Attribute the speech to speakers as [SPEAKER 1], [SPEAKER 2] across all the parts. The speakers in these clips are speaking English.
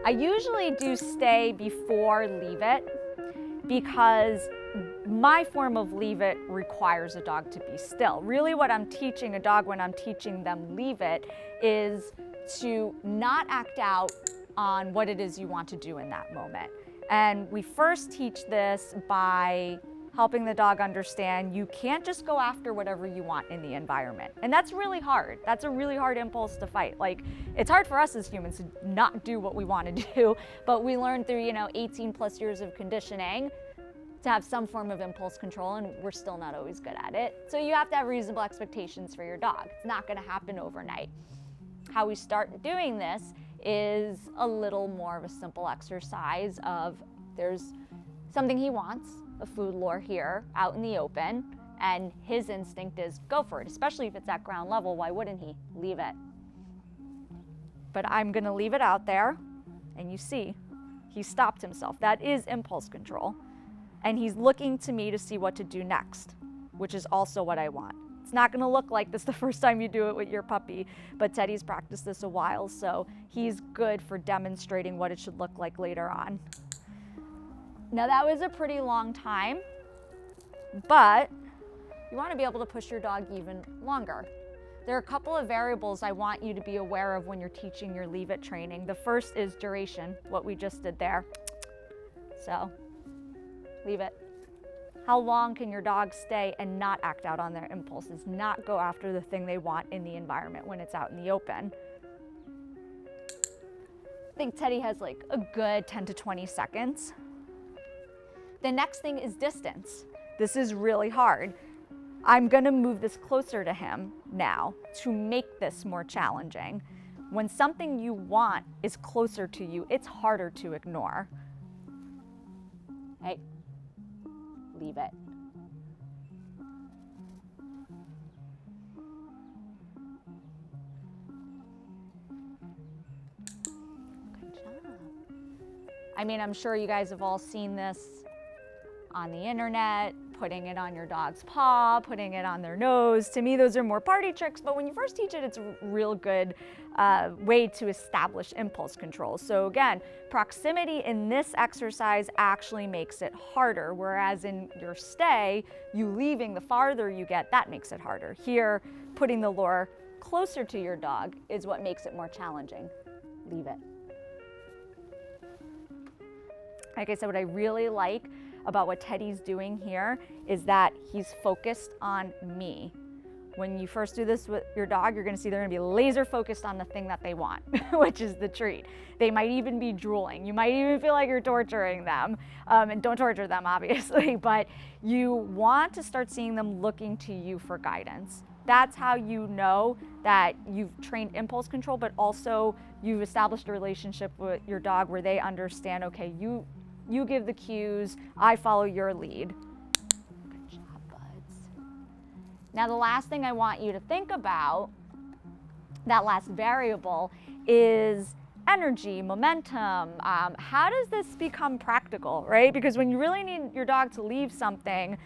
[SPEAKER 1] I usually do stay before leave it because my form of leave it requires a dog to be still. Really what I'm teaching a dog when I'm teaching them leave it is to not act out on what it is you want to do in that moment. And we first teach this by helping the dog understand you can't just go after whatever you want in the environment. And that's really hard. That's a really hard impulse to fight. Like, it's hard for us as humans to not do what we want to do, but we learn through, 18 plus years of conditioning to have some form of impulse control, and we're still not always good at it. So you have to have reasonable expectations for your dog. It's not going to happen overnight. How we start doing this is a little more of a simple exercise of there's something he wants, a food lure here out in the open, and his instinct is go for it, especially if it's at ground level. Why wouldn't he? Leave it. But I'm going to leave it out there, and you see, he stopped himself. That is impulse control. And he's looking to me to see what to do next, which is also what I want. It's not going to look like this the first time you do it with your puppy, but Teddy's practiced this a while, so he's good for demonstrating what it should look like later on. Now that was a pretty long time, but you want to be able to push your dog even longer. There are a couple of variables I want you to be aware of when you're teaching your leave it training. The first is duration, what we just did there. So, leave it. How long can your dog stay and not act out on their impulses, not go after the thing they want in the environment when it's out in the open? I think Teddy has like a good 10 to 20 seconds. The next thing is distance. This is really hard. I'm gonna move this closer to him now to make this more challenging. When something you want is closer to you, it's harder to ignore. Hey, leave it. Good job. I mean, I'm sure you guys have all seen this on the internet, putting it on your dog's paw, putting it on their nose. To me, those are more party tricks, but when you first teach it, it's a real good way to establish impulse control. So again, proximity in this exercise actually makes it harder, whereas in your stay, you leaving, the farther you get, that makes it harder. Here, putting the lure closer to your dog is what makes it more challenging. Leave it. Like I said, what I really like about what Teddy's doing here is that he's focused on me. When you first do this with your dog, you're gonna see they're gonna be laser focused on the thing that they want, which is the treat. They might even be drooling. You might even feel like you're torturing them. And don't torture them, obviously, but you want to start seeing them looking to you for guidance. That's how you know that you've trained impulse control, but also you've established a relationship with your dog where they understand, okay, you give the cues, I follow your lead. Good job, buds. Now the last thing I want you to think about, that last variable, is energy, momentum. How does this become practical, right? Because when you really need your dog to leave something,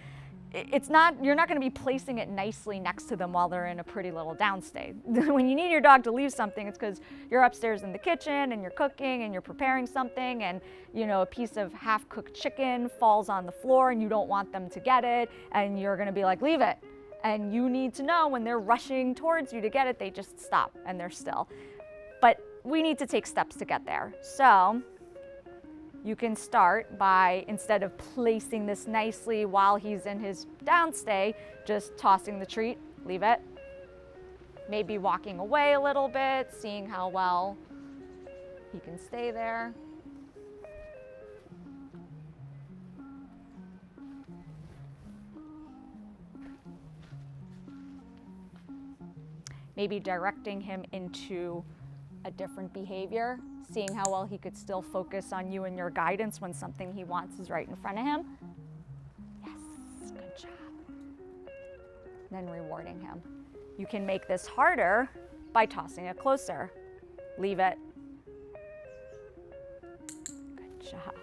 [SPEAKER 1] you're not going to be placing it nicely next to them while they're in a pretty little downstay. When you need your dog to leave something, it's because you're upstairs in the kitchen and you're cooking and you're preparing something, and a piece of half-cooked chicken falls on the floor and you don't want them to get it, and you're going to be like, leave it. And you need to know when they're rushing towards you to get it, they just stop and they're still. But we need to take steps to get there. So you can start by, instead of placing this nicely while he's in his downstay, just tossing the treat, leave it. Maybe walking away a little bit, seeing how well he can stay there. Maybe directing him into a different behavior, seeing how well he could still focus on you and your guidance when something he wants is right in front of him. Yes, good job. Then rewarding him. You can make this harder by tossing it closer. Leave it. Good job.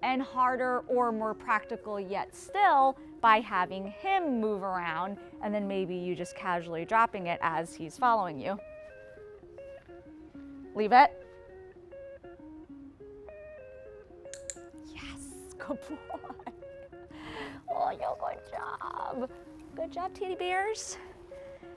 [SPEAKER 1] And harder or more practical yet still by having him move around, and then maybe you just casually dropping it as he's following you. Leave it. Yes, good boy. Oh, yo, good job. Good job, teddy bears.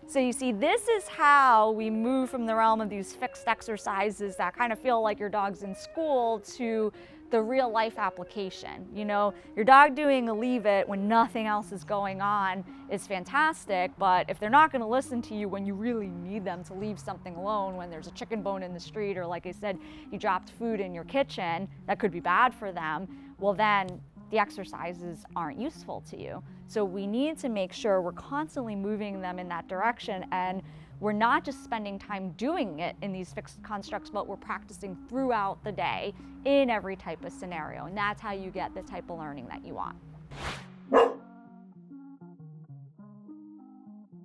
[SPEAKER 1] So you see, this is how we move from the realm of these fixed exercises that kind of feel like your dog's in school to the real life application. You know, your dog doing a leave it when nothing else is going on is fantastic, but if they're not going to listen to you when you really need them to leave something alone, when there's a chicken bone in the street, or like I said, you dropped food in your kitchen, that could be bad for them, well then the exercises aren't useful to you. So we need to make sure we're constantly moving them in that direction, and we're not just spending time doing it in these fixed constructs, but we're practicing throughout the day in every type of scenario. And that's how you get the type of learning that you want.